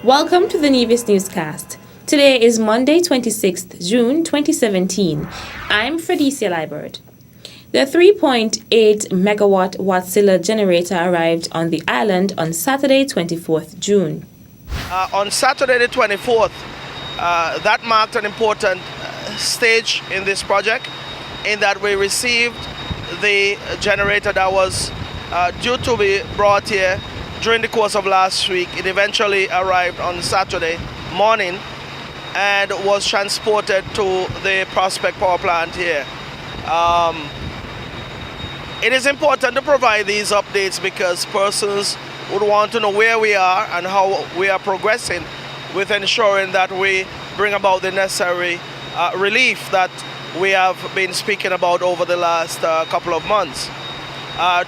Welcome to the Nevis Newscast. Today is Monday, 26th June 2017. I'm Fredicia Liebert. The 3.8 megawatt Wärtsilä generator arrived on the island on Saturday, 24th June. On Saturday the 24th, that marked an important stage in this project in that we received the generator that was due to be brought here during the course of last week. It eventually arrived on Saturday morning and was transported to the Prospect Power Plant here. It is important to provide these updates because persons would want to know where we are and how we are progressing with ensuring that we bring about the necessary relief that we have been speaking about over the last couple of months.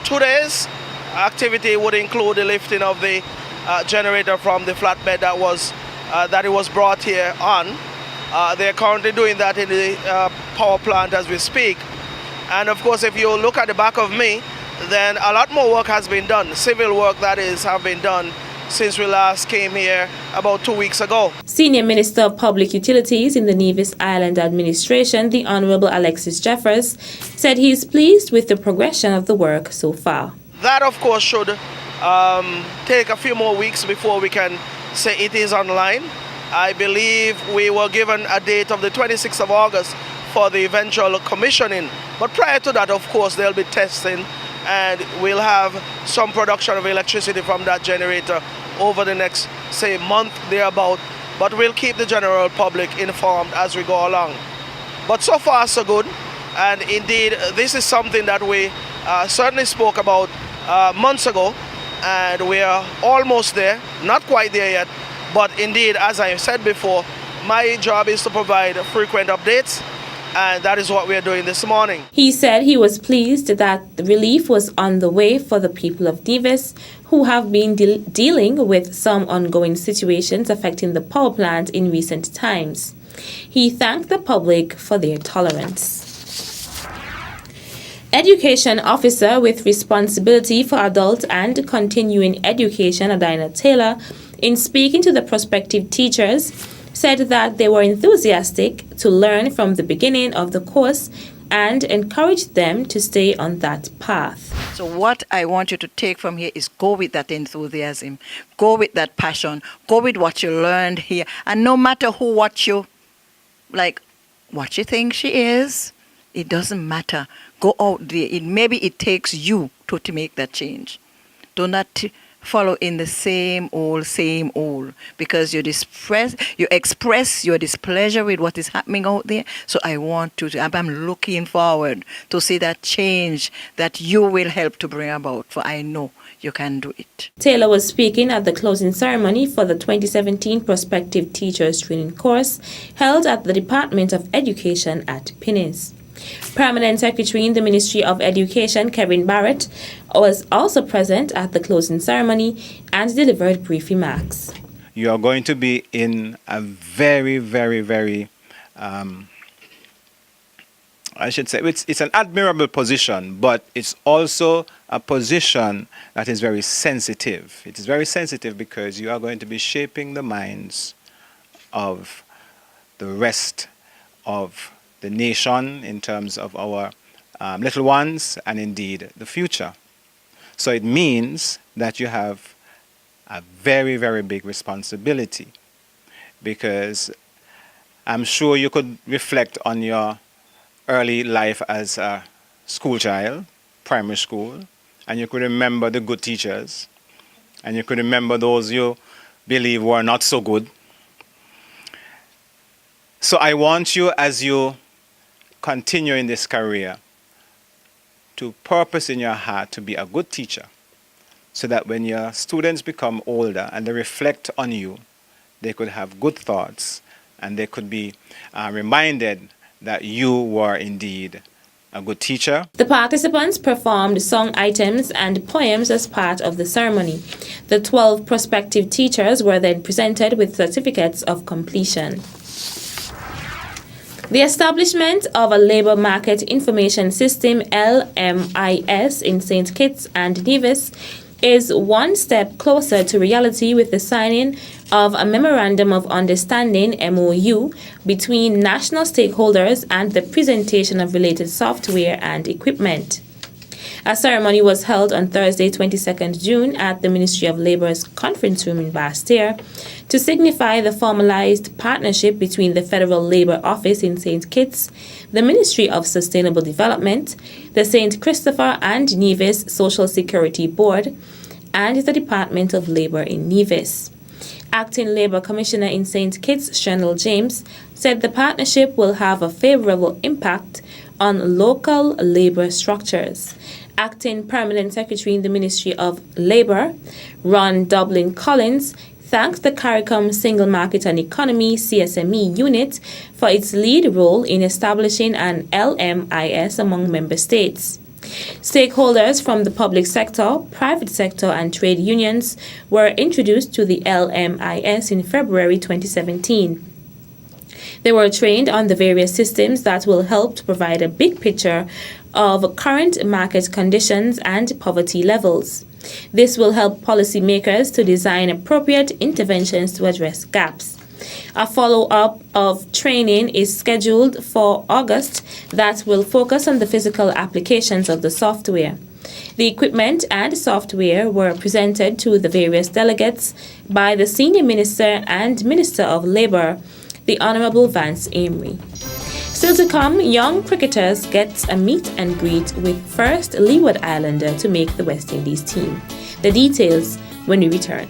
Today's activity would include the lifting of the generator from the flatbed that it was brought here on. They are currently doing that in the power plant as we speak. And of course, if you look at the back of me, then a lot more work has been done. Civil work, that is, have been done since we last came here about 2 weeks ago. Senior Minister of Public Utilities in the Nevis Island Administration, the Honorable Alexis Jeffers, said he is pleased with the progression of the work so far. That, of course, should take a few more weeks before we can say it is online. I believe we were given a date of the 26th of August for the eventual commissioning. But prior to that, of course, there'll be testing and we'll have some production of electricity from that generator over the next, say, month thereabout. But we'll keep the general public informed as we go along. But so far, so good. And indeed, this is something that we certainly spoke about months ago, and we are almost there, not quite there yet, but indeed, as I said before, my job is to provide frequent updates, and that is what we are doing this morning. He said he was pleased that the relief was on the way for the people of Nevis, who have been dealing with some ongoing situations affecting the power plant in recent times. He thanked the public for their tolerance. Education Officer with responsibility for adult and continuing education, Adina Taylor, in speaking to the prospective teachers, said that they were enthusiastic to learn from the beginning of the course and encouraged them to stay on that path. So what I want you to take from here is go with that enthusiasm, go with that passion, go with what you learned here. And no matter what you think she is, it doesn't matter. Go out there. Maybe it takes you to make that change. Do not follow in the same old, because you express your displeasure with what is happening out there. So I want to, I'm looking forward to see that change that you will help to bring about, for I know you can do it. Taylor was speaking at the closing ceremony for the 2017 Prospective Teachers Training Course held at the Department of Education at Pinnis. Permanent Secretary in the Ministry of Education, Kevin Barrett, was also present at the closing ceremony and delivered brief remarks. You are going to be in a very, very, very, I should say, it's an admirable position, but it's also a position that is very sensitive. It is very sensitive because you are going to be shaping the minds of the rest of the nation in terms of our little ones and indeed the future. So it means that you have a very, very big responsibility, because I'm sure you could reflect on your early life as a school child, primary school, and you could remember the good teachers, and you could remember those you believe were not so good. So I want you, as you continue in this career, to purpose in your heart to be a good teacher, so that when your students become older and they reflect on you, they could have good thoughts and they could be reminded that you were indeed a good teacher. The participants performed song items and poems as part of the ceremony. The 12 prospective teachers were then presented with certificates of completion. The establishment of a Labour Market Information System, LMIS, in St. Kitts and Nevis is one step closer to reality with the signing of a Memorandum of Understanding (MOU) between national stakeholders and the presentation of related software and equipment. A ceremony was held on Thursday, 22nd June at the Ministry of Labour's conference room in Basseterre to signify the formalized partnership between the Federal Labour Office in St. Kitts, the Ministry of Sustainable Development, the St. Christopher and Nevis Social Security Board, and the Department of Labour in Nevis. Acting Labour Commissioner in St. Kitts, Shenel James, said the partnership will have a favourable impact on local labour structures. Acting Permanent Secretary in the Ministry of Labour, Ron Dublin Collins, thanked the CARICOM Single Market and Economy CSME unit for its lead role in establishing an LMIS among member states. Stakeholders from the public sector, private sector and trade unions were introduced to the LMIS in February 2017. They were trained on the various systems that will help to provide a big picture of current market conditions and poverty levels. This will help policymakers to design appropriate interventions to address gaps. A follow-up of training is scheduled for August that will focus on the physical applications of the software. The equipment and software were presented to the various delegates by the Senior Minister and Minister of Labour, the Honourable Vance Amory. Still to come, young cricketers get a meet and greet with first Leeward Islander to make the West Indies team. The details when we return.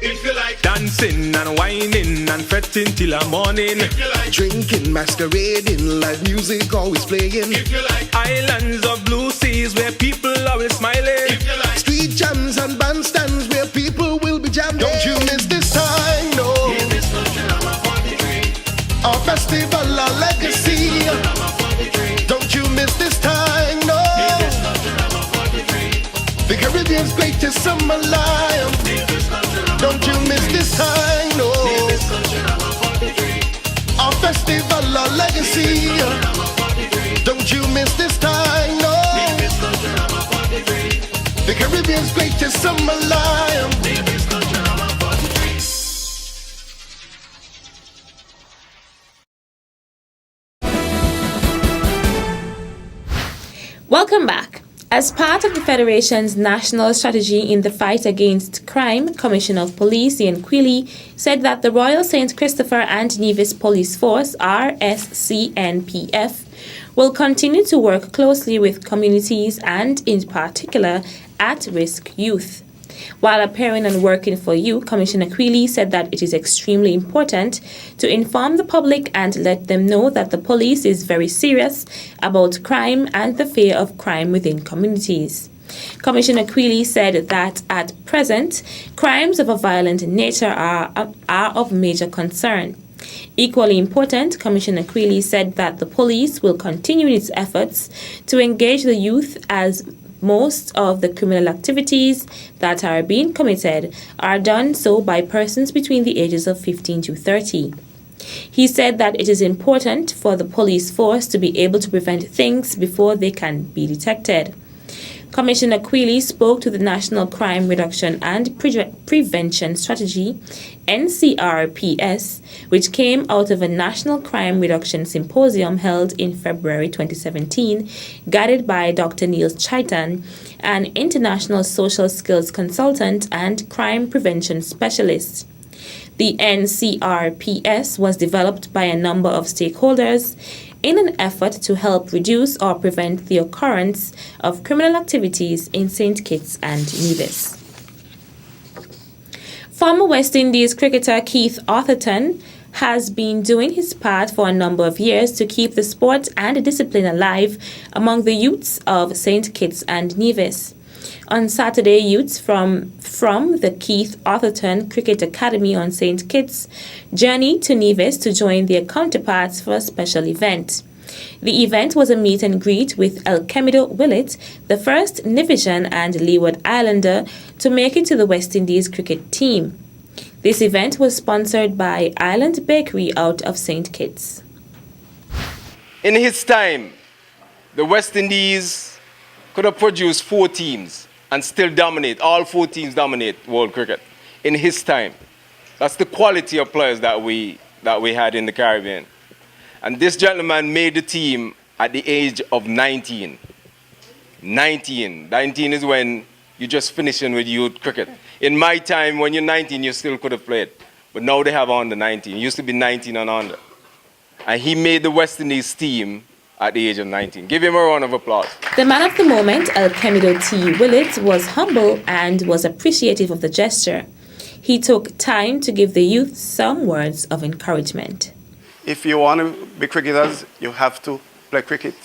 If you like dancing and whining and fretting till the morning. If you like drinking, masquerading, live music always playing. If you like islands of blue seas where people always smiling. If you like street jams and bandstands where people will be jamming. Don't you miss this time, no. Nevis Culture, our festival, our legacy. Don't you miss this time, no. The Caribbean's greatest summer lion. Don't you miss this time, no. Our festival, our legacy. Don't you miss this time, no. The Caribbean's greatest summer lion. Welcome back. As part of the Federation's national strategy in the fight against crime, Commissioner of Police Ian Quealy said that the Royal St. Christopher and Nevis Police Force, RSCNPF, will continue to work closely with communities and, in particular, at-risk youth. While appearing and working for you, Commissioner Quealy said that it is extremely important to inform the public and let them know that the police is very serious about crime and the fear of crime within communities. Commissioner Quealy said that at present, crimes of a violent nature are of major concern. Equally important, Commissioner Quealy said that the police will continue its efforts to engage the youth as most of the criminal activities that are being committed are done so by persons between the ages of 15 to 30. He said that it is important for the police force to be able to prevent things before they can be detected. Commissioner Quealy spoke to the National Crime Reduction and Prevention Strategy, NCRPS, which came out of a National Crime Reduction Symposium held in February 2017, guided by Dr. Neil Chaitan, an international social skills consultant and crime prevention specialist. The NCRPS was developed by a number of stakeholders in an effort to help reduce or prevent the occurrence of criminal activities in St. Kitts and Nevis. Former West Indies cricketer Keith Atherton has been doing his part for a number of years to keep the sport and discipline alive among the youths of St. Kitts and Nevis. On Saturday, youths from the Keith Atherton Cricket Academy on St. Kitts journeyed to Nevis to join their counterparts for a special event. The event was a meet and greet with Alchemido Willett, the first Nevisian and Leeward Islander to make it to the West Indies cricket team. This event was sponsored by Island Bakery out of St. Kitts. In his time, the West Indies could have produced 4 teams and still dominate. All 4 teams dominate world cricket. In his time. That's the quality of players that we had in the Caribbean. And this gentleman made the team at the age of 19. 19 is when you're just finishing with youth cricket. In my time, when you're 19, you still could have played. But now they have under 19. It used to be 19 and under. And he made the West Indies team at the age of 19. Give him a round of applause. The man of the moment, Alchemido T. Willett, was humble and was appreciative of the gesture. He took time to give the youth some words of encouragement. If you want to be cricketers, you have to play cricket.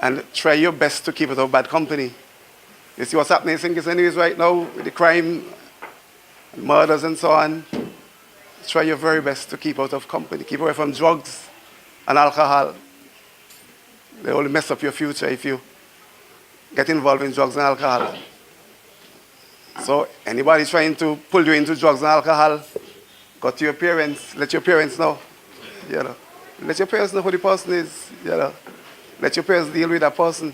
And try your best to keep it out of bad company. You see what's happening in St. Kitts anyways right now with the crime, murders and so on. Try your very best to keep out of company. Keep away from drugs and alcohol. They only mess up your future if you get involved in drugs and alcohol. So anybody trying to pull you into drugs and alcohol, go to your parents, let your parents know. You know. Let your parents know who the person is. You know. Let your parents deal with that person.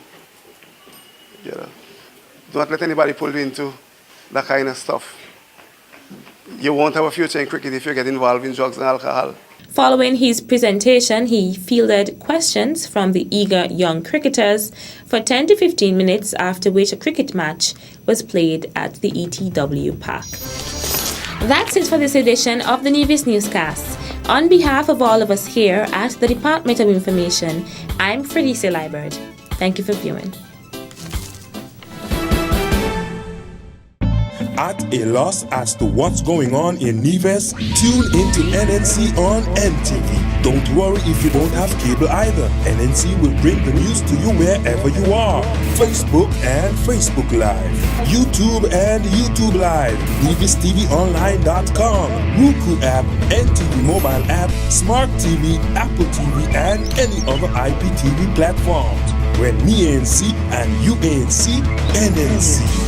You know. Do not let anybody pull you into that kind of stuff. You won't have a future in cricket if you get involved in drugs and alcohol. Following his presentation, he fielded questions from the eager young cricketers for 10 to 15 minutes, after which a cricket match was played at the ETW Park. That's it for this edition of the Nevis Newscast. On behalf of all of us here at the Department of Information, I'm Felicia Liebert. Thank you for viewing. At a loss as to what's going on in Nevis? Tune into NNC on NTV. Don't worry if you don't have cable either. NNC will bring the news to you wherever you are. Facebook and Facebook Live. YouTube and YouTube Live. NevisTVOnline.com. Roku app, NTV mobile app, Smart TV, Apple TV, and any other IPTV platforms. When me ANC and you ANC, NNC.